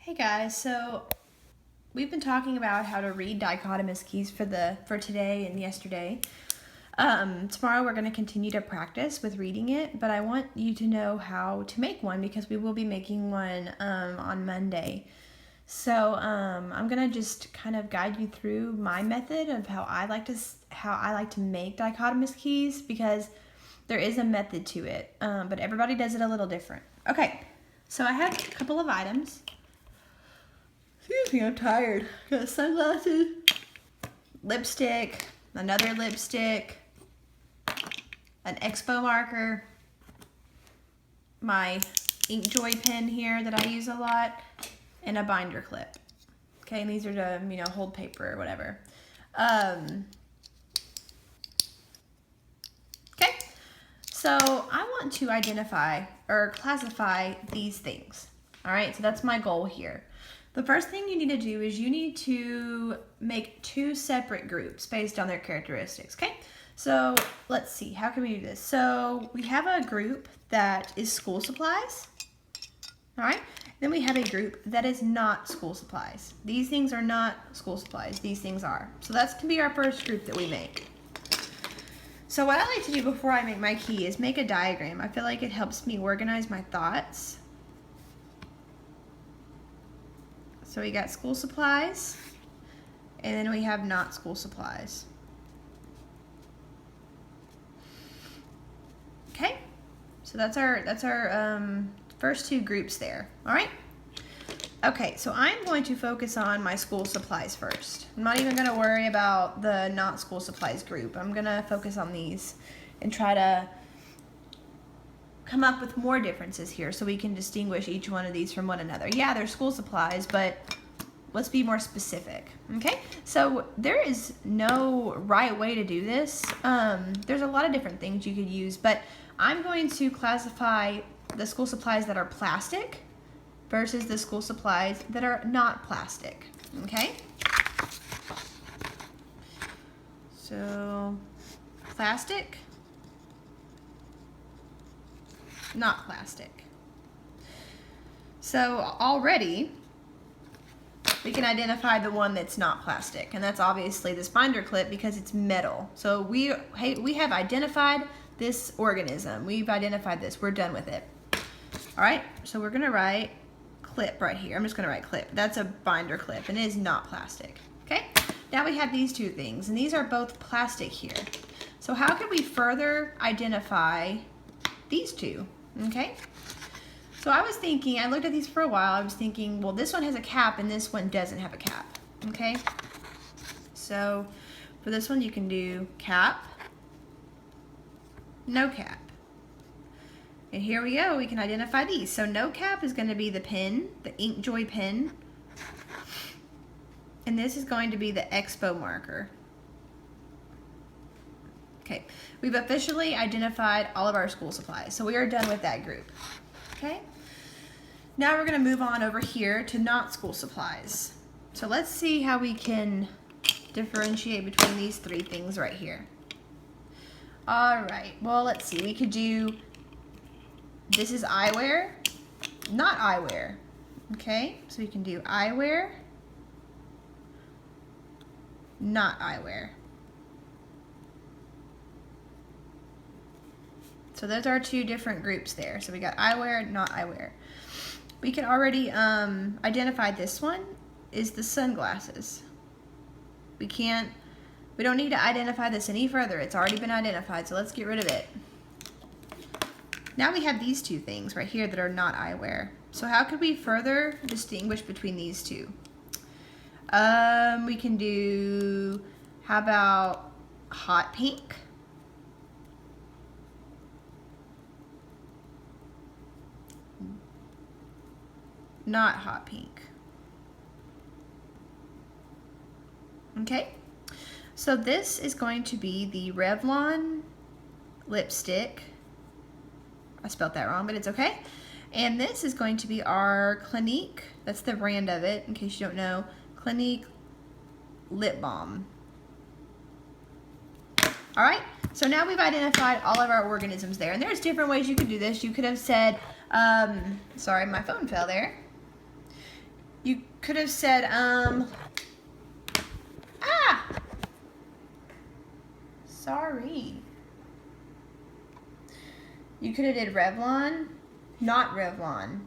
Hey guys, so we've been talking about how to read dichotomous keys for today and yesterday. Tomorrow we're going to continue to practice with reading it, but I want you to know how to make one because we will be making one on Monday. So I'm going to just kind of guide you through my method of how I like to make dichotomous keys because there is a method to it, but everybody does it a little different. Okay, so I have a couple of items. Excuse me, I'm tired. Got sunglasses, lipstick, another lipstick, an expo marker, my Inkjoy pen here that I use a lot, and a binder clip. Okay, and these are to, hold paper or whatever. Okay, so I want to identify or classify these things. All right, so that's my goal here. The first thing you need to do is you need to make two separate groups based on their characteristics, okay? So let's see, how can we do this? So we have a group that is school supplies, all right? Then we have a group that is not school supplies. These things are not school supplies, these things are. So that's gonna be our first group that we make. So what I like to do before I make my key is make a diagram. I feel like it helps me organize my thoughts. So we got school supplies, and then we have not school supplies. Okay, so that's our first two groups there. All right. Okay, so I'm going to focus on my school supplies first. I'm not even going to worry about the not school supplies group. I'm going to focus on these and try to come up with more differences here so we can distinguish each one of these from one another. Yeah, they're school supplies, but let's be more specific. Okay, so there is no right way to do this. There's a lot of different things you could use, but I'm going to classify the school supplies that are plastic versus the school supplies that are not plastic. Okay, so plastic, not plastic. So already we can identify the one that's not plastic, and that's obviously this binder clip because it's metal. So we have identified this organism. We've identified this. We're done with it. All right, so we're gonna write clip right here. I'm just gonna write clip. That's a binder clip, and it is not plastic. Okay, now we have these two things, and these are both plastic here. So how can we further identify these two? Okay, so I was thinking, I looked at these for a while, I was thinking, well, this one has a cap and this one doesn't have a cap, okay? So for this one you can do cap, no cap. And here we go, we can identify these. So no cap is gonna be the pen, the Inkjoy pen, and this is going to be the expo marker. Okay, we've officially identified all of our school supplies, so we are done with that group. Okay, now we're going to move on over here to not school supplies. So let's see how we can differentiate between these three things right here. All right, well, let's see. We could do, this is eyewear, not eyewear. Okay, so we can do eyewear, not eyewear. So those are two different groups there. So we got eyewear, not eyewear. We can already identify this one is the sunglasses. We don't need to identify this any further. It's already been identified, so let's get rid of it. Now we have these two things right here that are not eyewear. So how could we further distinguish between these two? We can do, how about hot pink? Not hot pink. Okay, so this is going to be the Revlon lipstick. I spelled that wrong, but it's okay. And this is going to be our Clinique, that's the brand of it, in case you don't know, Clinique lip balm. All right, so now we've identified all of our organisms there, and there's different ways you could do this. You could have said, sorry, my phone fell there. You could have said, sorry. You could have did Revlon, not Revlon.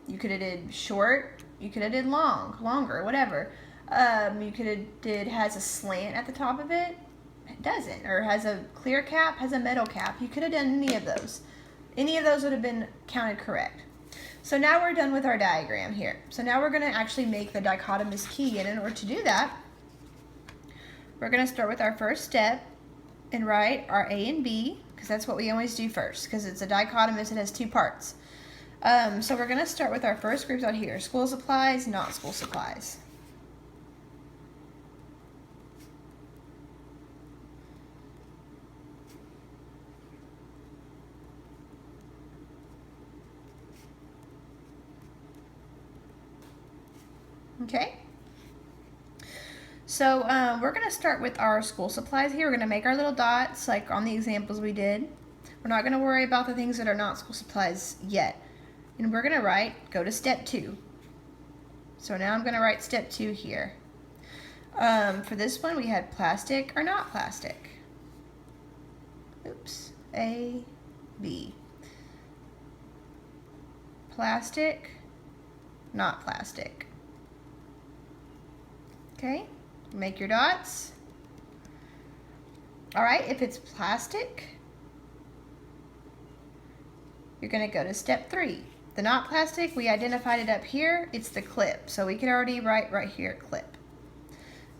You could have did short, you could have did longer, whatever. You could have did has a slant at the top of it. It doesn't. Or has a clear cap, has a metal cap. You could have done any of those. Any of those would have been counted correct. So now we're done with our diagram here. So now we're going to actually make the dichotomous key. And in order to do that, we're going to start with our first step and write our A and B, because that's what we always do first, because it's a dichotomous, it has two parts. So we're going to start with our first groups out here. School supplies, not school supplies. Okay, so we're going to start with our school supplies here. We're going to make our little dots like on the examples we did. We're not going to worry about the things that are not school supplies yet. And we're going to go to step 2. So now I'm going to write step 2 here. For this one we had plastic or not plastic. Oops, A, B. Plastic, not plastic. Okay, make your dots. All right, if it's plastic, you're going to go to step 3. The not plastic, we identified it up here. It's the clip, so we can already write right here, clip.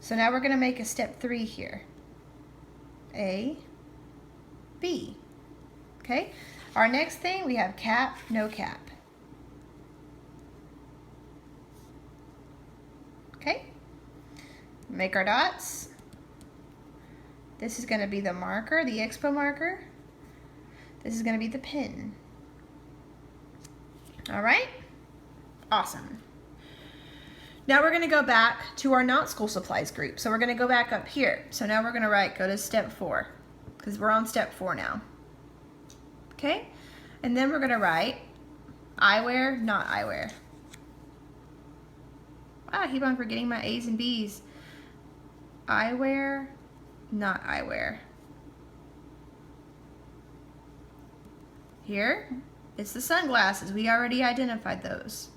So now we're going to make a step 3 here. A, B. Okay, our next thing, we have cap, no cap. Okay. Make our dots. This is going to be the marker, the expo marker. This is going to be the pen. All right? Awesome. Now we're going to go back to our not school supplies group. So we're going to go back up here. So now we're going to go to step 4, because we're on step 4 now. Okay? And then we're going to write eyewear, not eyewear. I keep on forgetting my A's and B's. Eyewear, not eyewear. Here, it's the sunglasses. We already identified those.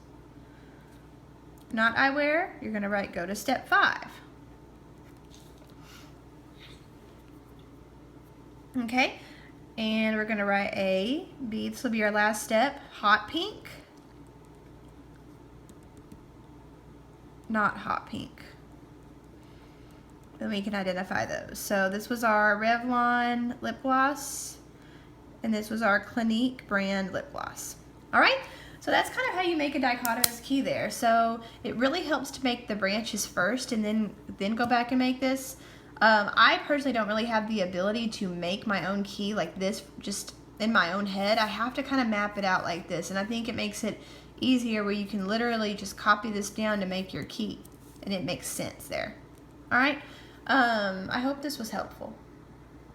Not eyewear, you're going to go to step 5. Okay, and we're going to write A, B. This will be our last step. Hot pink, not hot pink. Then we can identify those. So this was our Revlon lip gloss, and this was our Clinique brand lip gloss. All right, so that's kind of how you make a dichotomous key there. So it really helps to make the branches first and then go back and make this. I personally don't really have the ability to make my own key like this just in my own head. I have to kind of map it out like this, and I think it makes it easier where you can literally just copy this down to make your key, and it makes sense there. All right. I hope this was helpful.